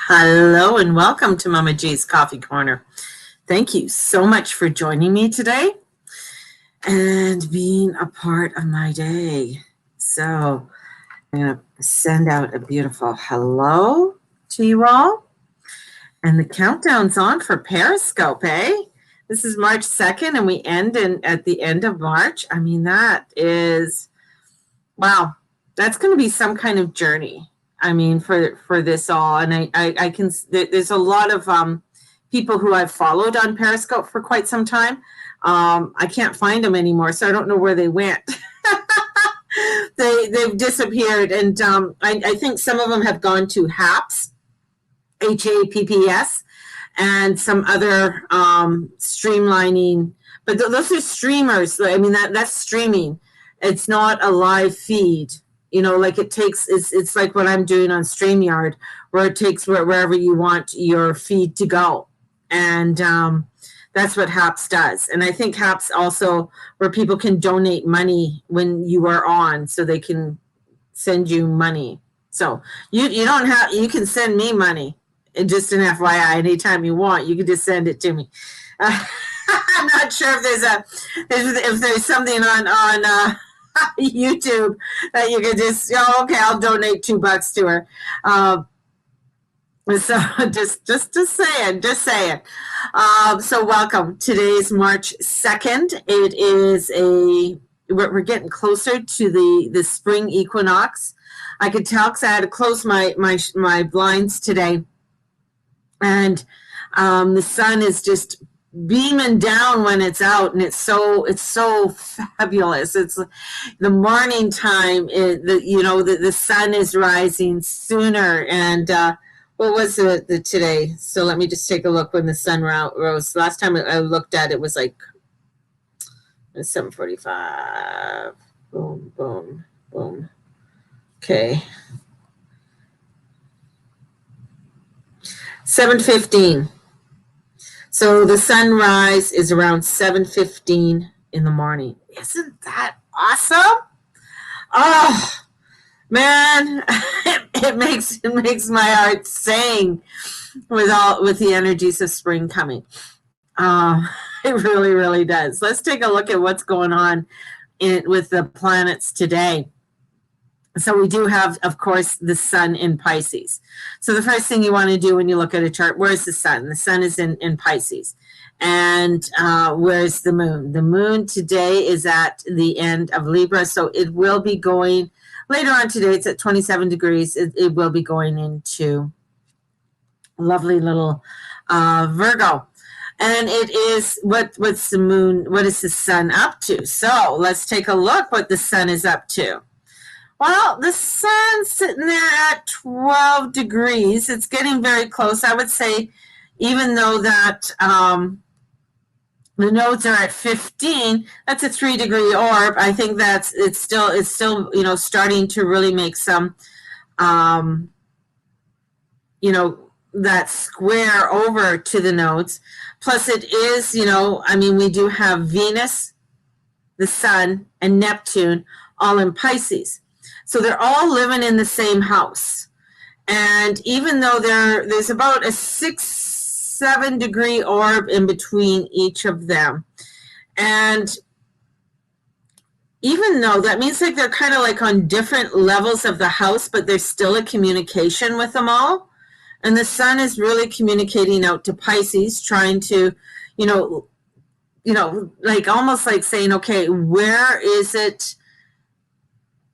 Hello and welcome to Mama G's Coffee Corner. Thank you so much for joining me today and being a part of my day. So I'm going to send out a beautiful hello to you all. And the countdown's on for Periscope, eh? This is March 2nd and we end at the end of March. I mean, that is, wow, that's going to be some kind of journey. I mean, for this all, and I can. There's a lot of people who I've followed on Periscope for quite some time. I can't find them anymore, so I don't know where they went. They've disappeared, and I think some of them have gone to HAPS, HAPPS, and some other streamlining. But those are streamers. I mean, that's streaming. It's not a live feed. You know, like it's like what I'm doing on StreamYard, where it takes wherever you want your feed to go. And that's what HAPS does. And I think HAPS also, where people can donate money when you are on, so they can send you money. So you can send me money. And just an FYI, anytime you want, you can just send it to me. I'm not sure if there's something on YouTube that you can just, okay, I'll donate $2 to her. So just saying. So welcome. Today's March 2nd. It is we're getting closer to the spring equinox. I could tell because I had to close my blinds today, and the sun is just beaming down when it's out, and it's so fabulous. It's the morning time. The sun is rising sooner. And what was it today? So let me just take a look when the sun rose. Last time I looked at it was like 7:45. Boom, boom, boom. Okay. 7:15. So the sunrise is around 7:15 in the morning. Isn't that awesome? Oh man, it makes my heart sing with the energies of spring coming. It really, really does. Let's take a look at what's going on with the planets today. So we do have, of course, the sun in Pisces. So the first thing you want to do when you look at a chart, where's the sun? The sun is in Pisces. And where's the moon? The moon today is at the end of Libra. So it will be going, later on today, it's at 27 degrees. It will be going into lovely little Virgo. And it is, what's the moon, what is the sun up to? So let's take a look what the sun is up to. Well, the sun's sitting there at 12 degrees. It's getting very close. I would say, even though that the nodes are at 15, that's a 3-degree orb. I think it's still starting to really make some that square over to the nodes. Plus it is, we do have Venus, the sun, and Neptune all in Pisces. So they're all living in the same house. And even though there's about a 6-7 degree orb in between each of them. And even though that means like they're kind of like on different levels of the house, but there's still a communication with them all. And the sun is really communicating out to Pisces, trying to, like almost like saying, okay, where is it?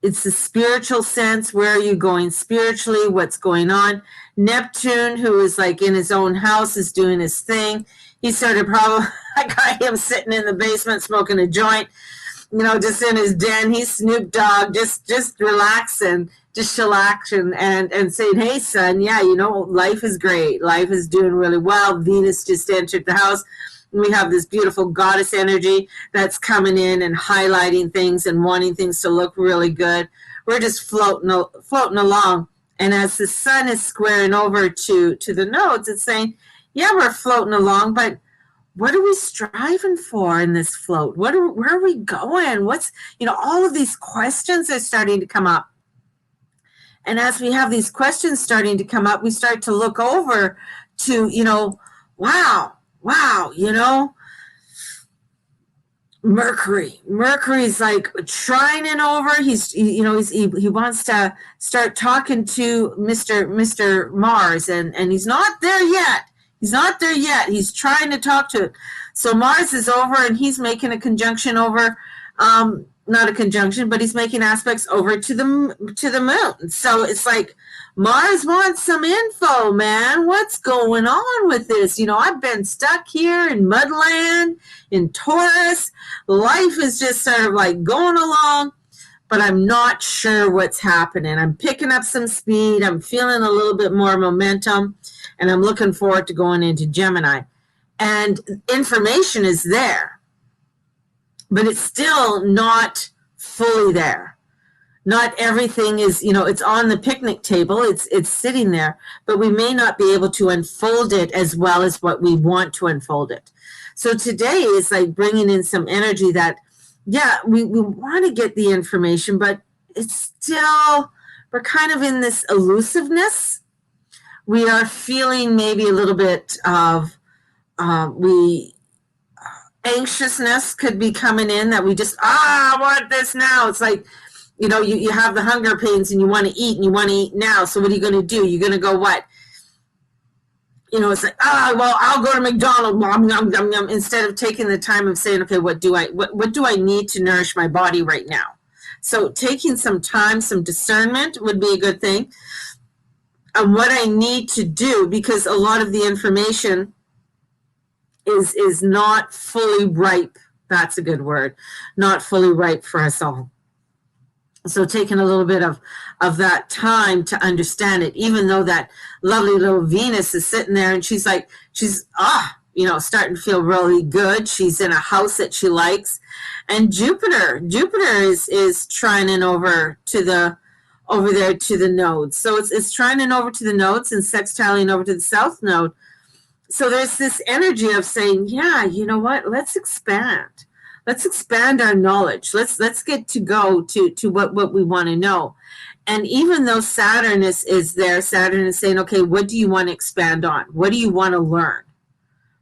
It's the spiritual sense. Where are you going spiritually? What's going on? Neptune, who is like in his own house, is doing his thing. He started I got him sitting in the basement smoking a joint, just in his den. He's Snoop Dogg, just relaxing, just chillaxing and saying, hey, son, yeah, life is great. Life is doing really well. Venus just entered the house. We have this beautiful goddess energy that's coming in and highlighting things and wanting things to look really good. We're just floating along. And as the sun is squaring over to the nodes, it's saying, yeah, we're floating along, but what are we striving for in this float? Where are we going? What's, all of these questions are starting to come up. And as we have these questions starting to come up, we start to look over to, wow, Mercury's like trining over. He wants to start talking to Mr. Mars, and he's not there yet. He's trying to talk to it. So Mars is over, and he's making a conjunction over, not a conjunction, but he's making aspects over to the moon. So it's like Mars wants some info, man. What's going on with this? I've been stuck here in Mudland, in Taurus. Life is just sort of like going along, but I'm not sure what's happening. I'm picking up some speed. I'm feeling a little bit more momentum, and I'm looking forward to going into Gemini. And information is there, but it's still not fully there. Not everything is, it's on the picnic table. It's sitting there, but we may not be able to unfold it as well as what we want to unfold it. So today is like bringing in some energy that, we want to get the information, but it's still, we're kind of in this elusiveness. We are feeling maybe a little bit of, anxiousness could be coming in, that we just, I want this now. It's like, you have the hunger pains and you want to eat, and you want to eat now. So what are you going to do? You're going to go what? It's like, I'll go to McDonald's, instead of taking the time of saying, okay, what do I need to nourish my body right now? So taking some time, some discernment would be a good thing on what I need to do, because a lot of the information is not fully ripe. That's a good word. Not fully ripe for us all. So taking a little bit of that time to understand it, even though that lovely little Venus is sitting there and she's starting to feel really good. She's in a house that she likes. And Jupiter is trining over there to the nodes. So it's trining over to the nodes and sextiling over to the south node. So there's this energy of saying, you know what, let's expand. Let's expand our knowledge. Let's get to go to what we want to know. And even though Saturn is there, Saturn is saying, okay, what do you want to expand on? What do you want to learn?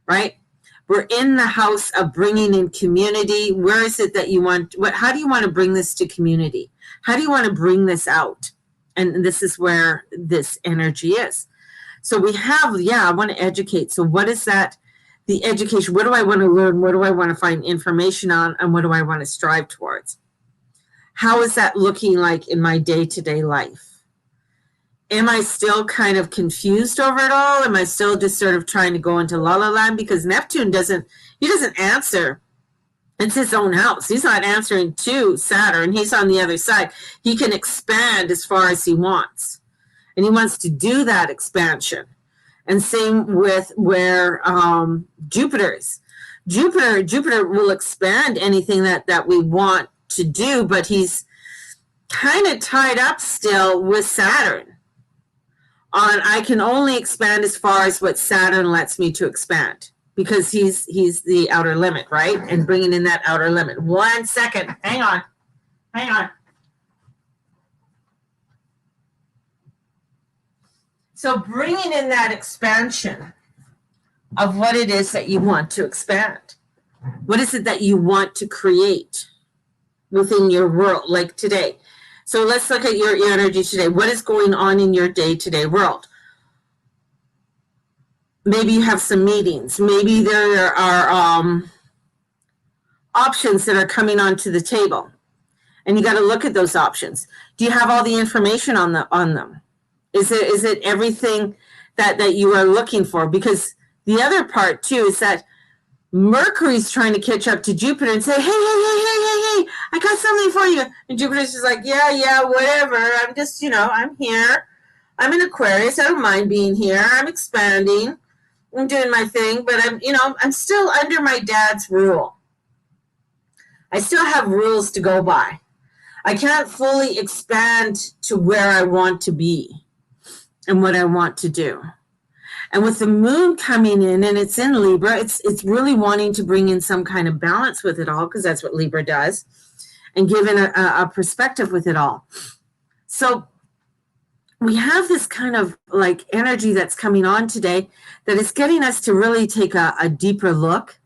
Right? We're in the house of bringing in community. Where is it that you want, how do you want to bring this to community? How do you want to bring this out? And this is where this energy is. So we have, I want to educate. So what is that? The education, what do I want to learn? What do I want to find information on? And what do I want to strive towards? How is that looking like in my day-to-day life? Am I still kind of confused over it all? Am I still just sort of trying to go into la la land? Because Neptune doesn't answer. It's his own house. He's not answering to Saturn. He's on the other side. He can expand as far as he wants. And he wants to do that expansion. And same with where Jupiter is. Jupiter will expand anything that we want to do, but he's kind of tied up still with Saturn. I can only expand as far as what Saturn lets me to expand, because he's the outer limit, right? And bringing in that outer limit. 1 second. Hang on. So bringing in that expansion of what it is that you want to expand. What is it that you want to create within your world, like today? So let's look at your energy today. What is going on in your day-to-day world? Maybe you have some meetings. Maybe there are options that are coming onto the table, and you got to look at those options. Do you have all the information on them? Is it everything that you are looking for? Because the other part too is that Mercury's trying to catch up to Jupiter and say, hey, I got something for you. And Jupiter's just like, yeah, whatever. I'm just, I'm here. I'm in Aquarius. I don't mind being here. I'm expanding. I'm doing my thing, but I'm still under my dad's rule. I still have rules to go by. I can't fully expand to where I want to be and what I want to do. And with the moon coming in, and it's in Libra, it's really wanting to bring in some kind of balance with it all, because that's what Libra does, and give it a perspective with it all. So we have this kind of like energy that's coming on today that is getting us to really take a deeper look.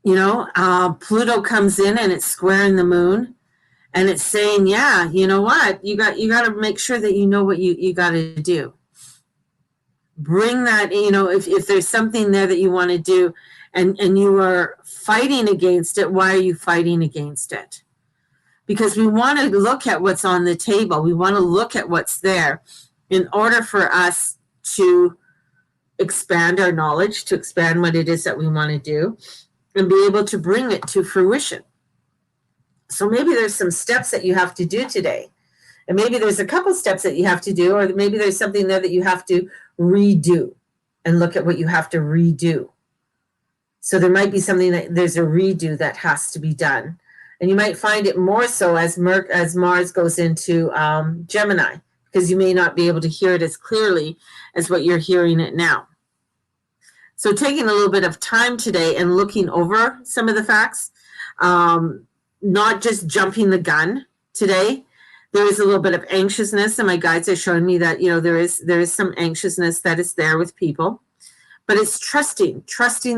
Pluto comes in and it's squaring the moon, and it's saying, yeah, you know what, you got to make sure that you know what you got to do. Bring that, if there's something there that you want to do, and you are fighting against it, why are you fighting against it? Because we want to look at what's on the table. We want to look at what's there in order for us to expand our knowledge, to expand what it is that we want to do, and be able to bring it to fruition. So maybe there's some steps that you have to do today. And maybe there's a couple steps that you have to do, or maybe there's something there that you have to redo, and look at what you have to redo. So there might be something that there's a redo that has to be done. And you might find it more so as Mars goes into Gemini, because you may not be able to hear it as clearly as what you're hearing it now. So taking a little bit of time today and looking over some of the facts, not just jumping the gun today. There is a little bit of anxiousness, and my guides are showing me that, there is some anxiousness that is there with people, but it's trusting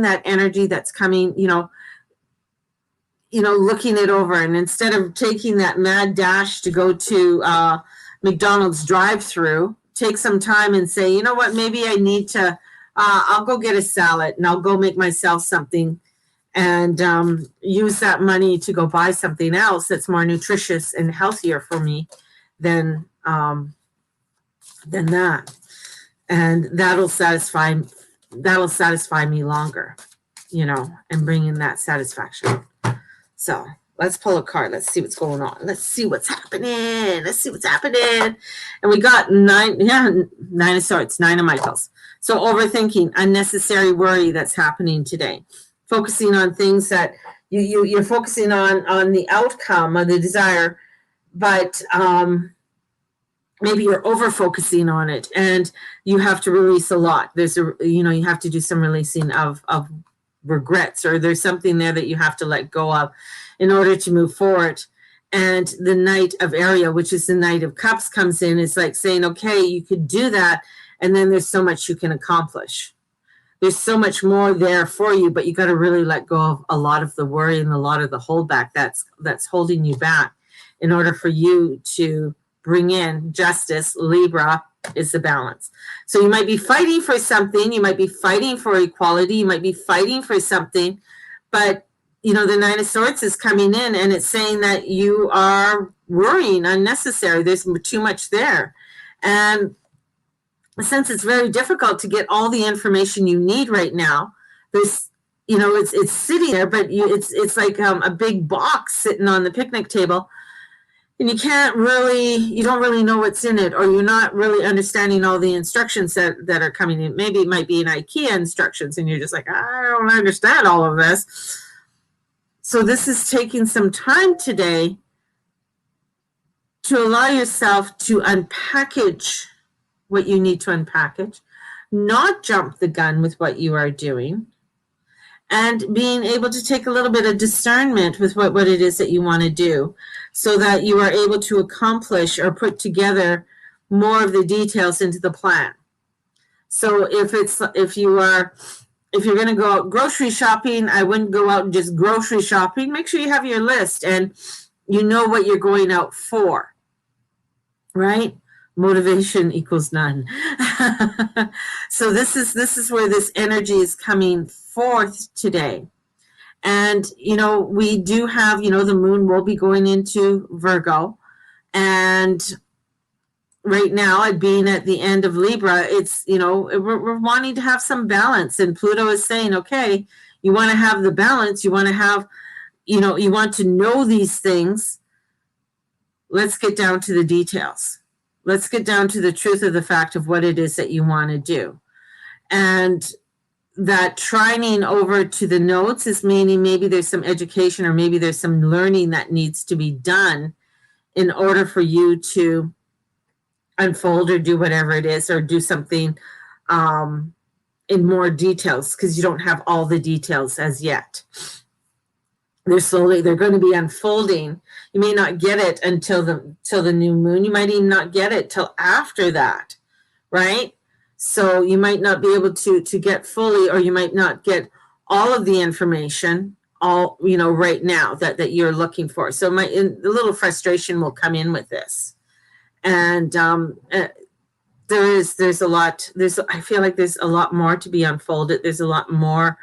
that energy that's coming, looking it over. And instead of taking that mad dash to go to McDonald's drive-through, take some time and say, you know what, maybe I need to, I'll go get a salad, and I'll go make myself something, and use that money to go buy something else that's more nutritious and healthier for me than that. And that'll satisfy me longer, and bring in that satisfaction. So let's pull a card. Let's see what's going on. Let's see what's happening. And we got Nine of Swords, Nine of Michaels. So overthinking, unnecessary worry that's happening today. Focusing on things that you're focusing on the outcome of the desire, but maybe you're over focusing on it, and you have to release a lot. You have to do some releasing of regrets, or there's something there that you have to let go of in order to move forward. And the Knight of Ariel, which is the Knight of Cups, comes in. It's like saying, okay, you could do that, and then there's so much you can accomplish. There's so much more there for you, but you got to really let go of a lot of the worry and a lot of the holdback that's holding you back, in order for you to bring in justice. Libra is the balance. So you might be fighting for something. You might be fighting for equality. You might be fighting for something, but the Nine of Swords is coming in, and it's saying that you are worrying unnecessary. There's too much there. And since it's very difficult to get all the information you need right now, there's, it's sitting there, but it's like a big box sitting on the picnic table, and you don't really know what's in it, or you're not really understanding all the instructions that are coming in. Maybe it might be an IKEA instructions, and you're just like, I don't understand all of this. So this is taking some time today to allow yourself to unpackage what you need to unpackage, not jump the gun with what you are doing, and being able to take a little bit of discernment with what it is that you want to do, so that you are able to accomplish or put together more of the details into the plan. So if you're going to go out grocery shopping, I wouldn't go out and just grocery shopping. Make sure you have your list and you know what you're going out for, right? Motivation equals none. So this is where this energy is coming forth today. And, we do have, the moon will be going into Virgo. And right now, it being at the end of Libra, it's, we're wanting to have some balance. And Pluto is saying, okay, you want to have the balance. You want to have, you want to know these things. Let's get down to the details. Let's get down to the truth of the fact of what it is that you want to do. And that trining over to the notes is meaning maybe there's some education, or maybe there's some learning that needs to be done in order for you to unfold or do whatever it is, or do something in more details, because you don't have all the details as yet. they're going to be unfolding. You may not get it until the new moon. You might even not get it till after that, right? So you might not be able to get fully, or you might not get all of the information all, right now that you're looking for. So a little frustration will come in with this. And there's a lot, I feel like there's a lot more to be unfolded. There's a lot more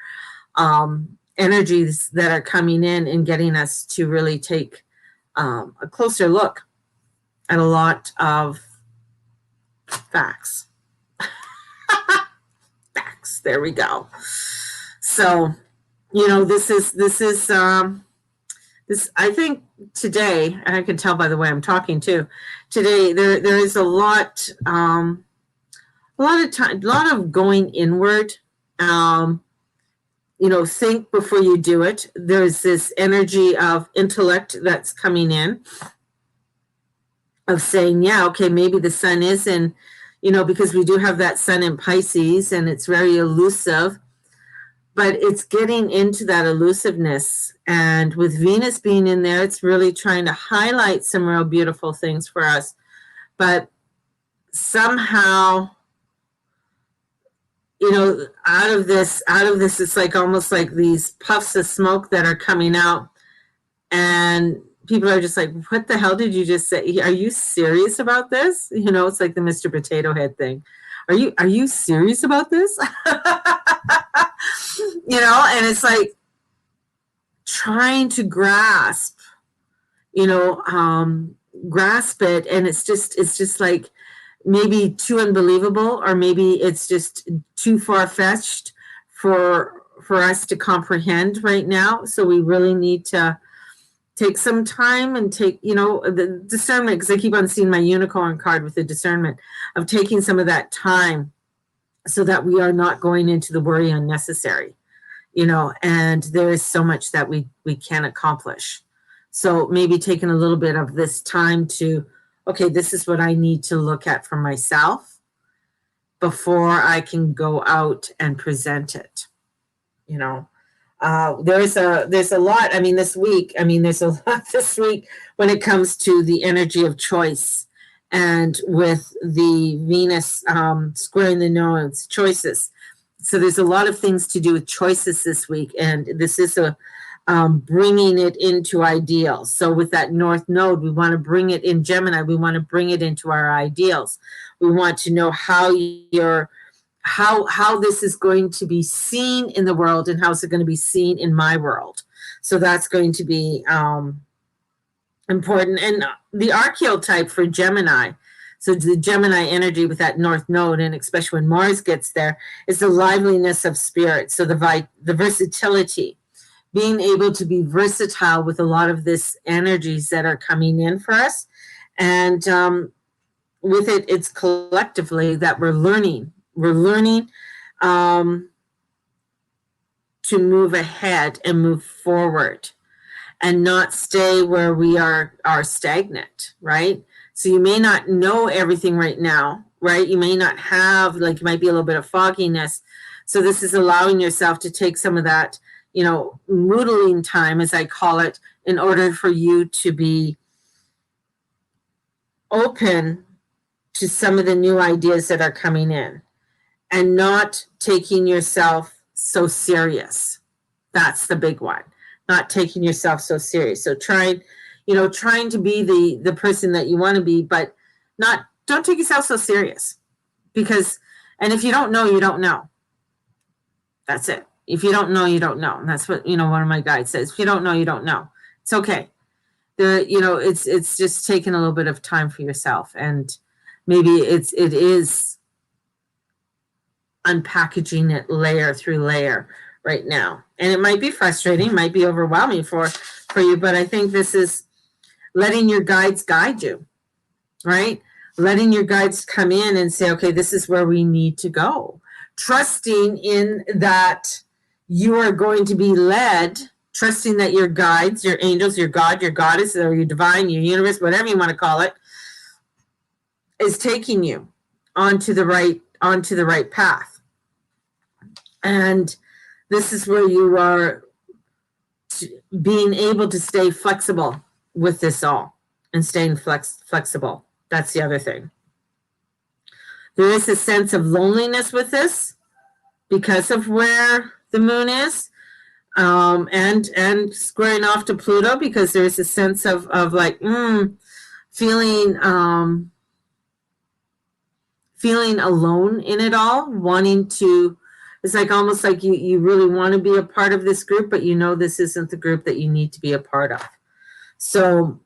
energies that are coming in and getting us to really take a closer look at a lot of facts. Facts. There we go. So, this I think today, and I can tell by the way I'm talking too, today there is a lot of going inward. Think before you do it. There's this energy of intellect that's coming in, of saying, yeah, okay, maybe the sun is in, because we do have that sun in Pisces and it's very elusive, but it's getting into that elusiveness. And with Venus being in there, it's really trying to highlight some real beautiful things for us. But somehow, out of this, it's like almost like these puffs of smoke that are coming out, and people are just like, what the hell did you just say? Are you serious about this? It's like the Mr. Potato Head thing. Are you serious about this? And it's like trying to grasp it, and it's just like maybe too unbelievable, or maybe it's just too far-fetched for us to comprehend right now. So we really need to take some time and take, the discernment, because I keep on seeing my unicorn card with the discernment of taking some of that time so that we are not going into the worry unnecessary, and there is so much that we can accomplish. So maybe taking a little bit of this time to, okay, this is what I need to look at for myself before I can go out and present it. There's a lot. There's a lot this week when it comes to the energy of choice, and with the Venus squaring the nodes, choices. So there's a lot of things to do with choices this week, and this is bringing it into ideals. So with that North Node, we want to bring it in Gemini. We want to bring it into our ideals. We want to know how this is going to be seen in the world, and how is it going to be seen in my world. So that's going to be important. And the archetype for Gemini, so the Gemini energy with that North Node, and especially when Mars gets there, is the liveliness of spirit. So the versatility, being able to be versatile with a lot of this energies that are coming in for us. And with it, it's collectively that we're learning to move ahead and move forward, and not stay where we are stagnant, right? So you may not know everything right now, right? You may not have, you might be a little bit of fogginess. So this is allowing yourself to take some of that, moodling time, as I call it, in order for you to be open to some of the new ideas that are coming in, and not taking yourself so serious. That's the big one. Not taking yourself so serious. So trying to be the person that you want to be, but don't take yourself so serious, and if you don't know, you don't know. That's it. If you don't know, you don't know. And that's what, one of my guides says. If you don't know, you don't know. It's okay. It's just taking a little bit of time for yourself, and maybe it is unpackaging it layer through layer right now. And it might be frustrating, might be overwhelming for you, but I think this is letting your guides guide you, right? Letting your guides come in and say, okay, this is where we need to go. Trusting in that you are going to be led, trusting that your guides, your angels, your God, your goddess, or your divine, your universe, whatever you want to call it, is taking you onto the right path. And this is where you are being able to stay flexible with this all and staying flexible. That's the other thing. There is a sense of loneliness with this because of where the moon is, and squaring off to Pluto, because there's a sense of like feeling alone in it all, wanting to. It's like almost like you really want to be a part of this group, but you know this isn't the group that you need to be a part of. So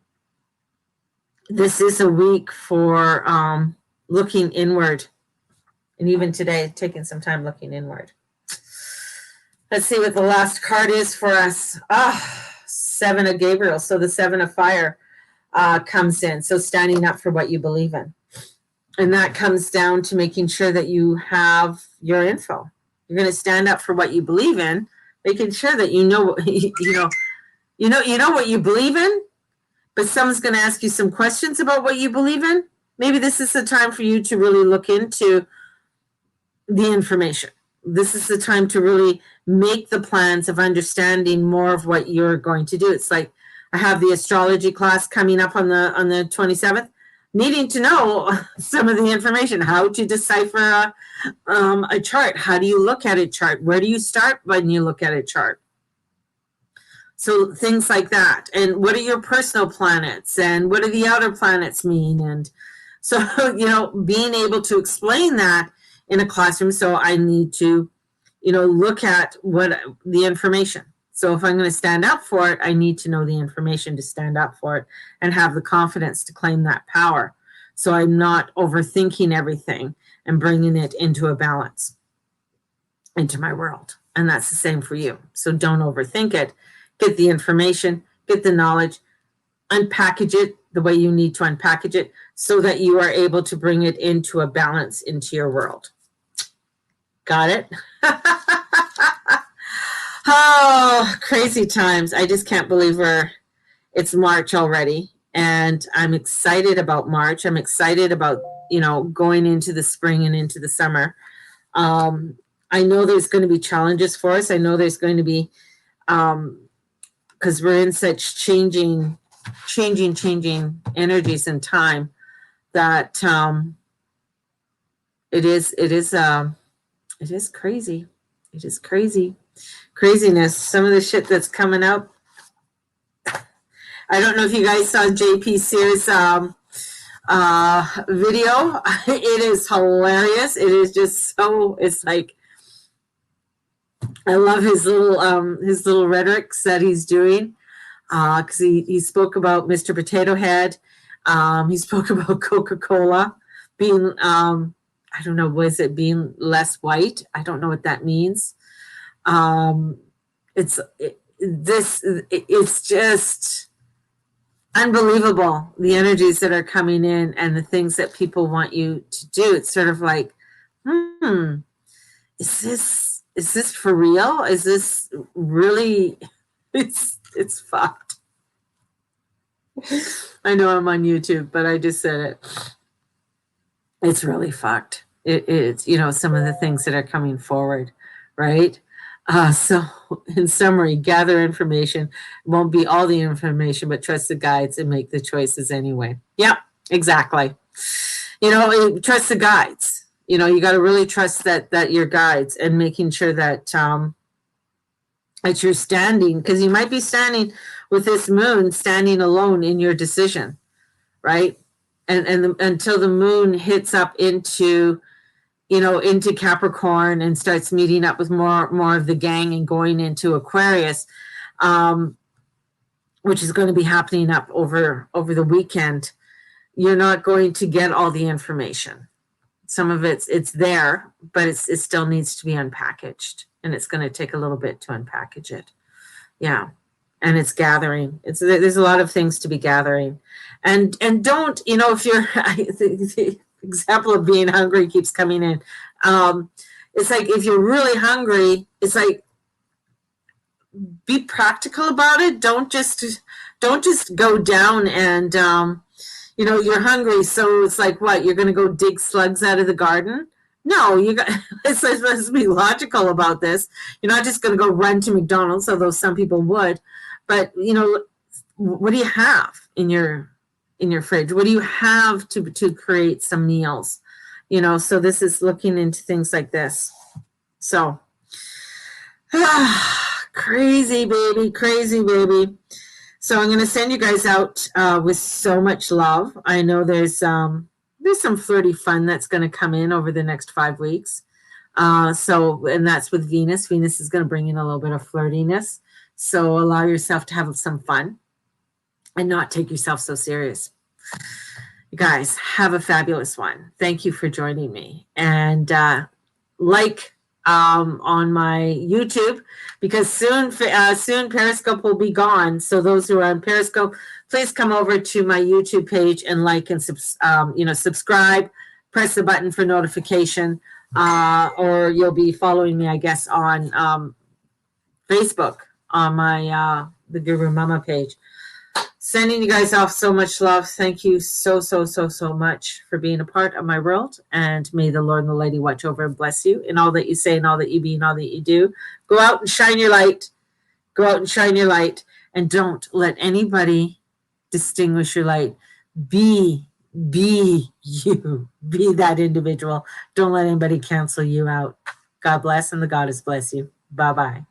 this is a week for looking inward. And even today, taking some time looking inward. Let's see what the last card is for us. Seven of Gabriel. So the Seven of Fire comes in. So standing up for what you believe in. And that comes down to making sure that you have your info. You're going to stand up for what you believe in, making sure that you know what you believe in, but someone's going to ask you some questions about what you believe in. Maybe this is the time for you to really look into the information. This is the time to really make the plans of understanding more of what you're going to do. It's like I have the astrology class coming up on the 27th. Needing to know some of the information, how to decipher a chart. How do you look at a chart? Where do you start when you look at a chart? So things like that. And what are your personal planets? And what do the outer planets mean? And so, being able to explain that in a classroom. So I need to, look at what the information. So if I'm going to stand up for it, I need to know the information to stand up for it and have the confidence to claim that power. So I'm not overthinking everything and bringing it into a balance into my world. And that's the same for you. So don't overthink it. Get the information, get the knowledge, unpackage it the way you need to unpackage it so that you are able to bring it into a balance into your world. Got it? Oh, crazy times. I just can't believe it's March already. And I'm excited about March. I'm excited about, going into the spring and into the summer. I know there's going to be challenges for us. I know there's going to be, because we're in such changing energies and time that it is crazy. It is crazy. Craziness. Some of the shit that's coming up. I don't know if you guys saw JP Sears' video. It is hilarious. It is just so. It's like I love his little rhetorics that he's doing. Because he spoke about Mr. Potato Head. He spoke about Coca-Cola being I don't know, was it being less white? I don't know what that means. It's just unbelievable, the energies that are coming in and the things that people want you to do. It's sort of like, is this for real? Is this really, it's fucked. I know I'm on YouTube, but I just said it. It's really fucked. It's, some of the things that are coming forward, right? So in summary, gather information. It won't be all the information, but trust the guides and make the choices anyway. Yeah, exactly. Trust the guides. You got to really trust that your guides and making sure that that you're standing, because you might be standing with this moon standing alone in your decision, right? And until the moon hits up into Capricorn and starts meeting up with more of the gang and going into Aquarius, which is going to be happening up over the weekend, you're not going to get all the information. Some of it's there, but it still needs to be unpackaged, and it's going to take a little bit to unpackage it. Yeah. And it's gathering. There's a lot of things to be gathering, and don't, if you're, the example of being hungry keeps coming in. It's like, if you're really hungry, it's like, be practical about it. Don't just go down and, you're hungry. So it's like, what, you're going to go dig slugs out of the garden No, you got, let's be logical about this. You're not just going to go run to McDonald's, although some people would. But, what do you have in your fridge? What do you have to create some meals? So this is looking into things like this. So, crazy baby, crazy baby. So I'm going to send you guys out with so much love. I know there's some flirty fun that's going to come in over the next 5 weeks. And that's with Venus. Venus is going to bring in a little bit of flirtiness. So allow yourself to have some fun and not take yourself so serious. You guys, have a fabulous one. Thank you for joining me. And on my YouTube, because soon Periscope will be gone. So those who are on Periscope, please come over to my YouTube page and like and subscribe. Press the button for notification, or you'll be following me, I guess, on Facebook on my the Guru Mama page. Sending you guys off so much love. Thank you so much for being a part of my world. And may the Lord and the Lady watch over and bless you in all that you say and all that you be and all that you do. Go out and shine your light. Go out and shine your light. And don't let anybody distinguish your light. Be you. Be that individual. Don't let anybody cancel you out. God bless and the goddess bless you. Bye-bye.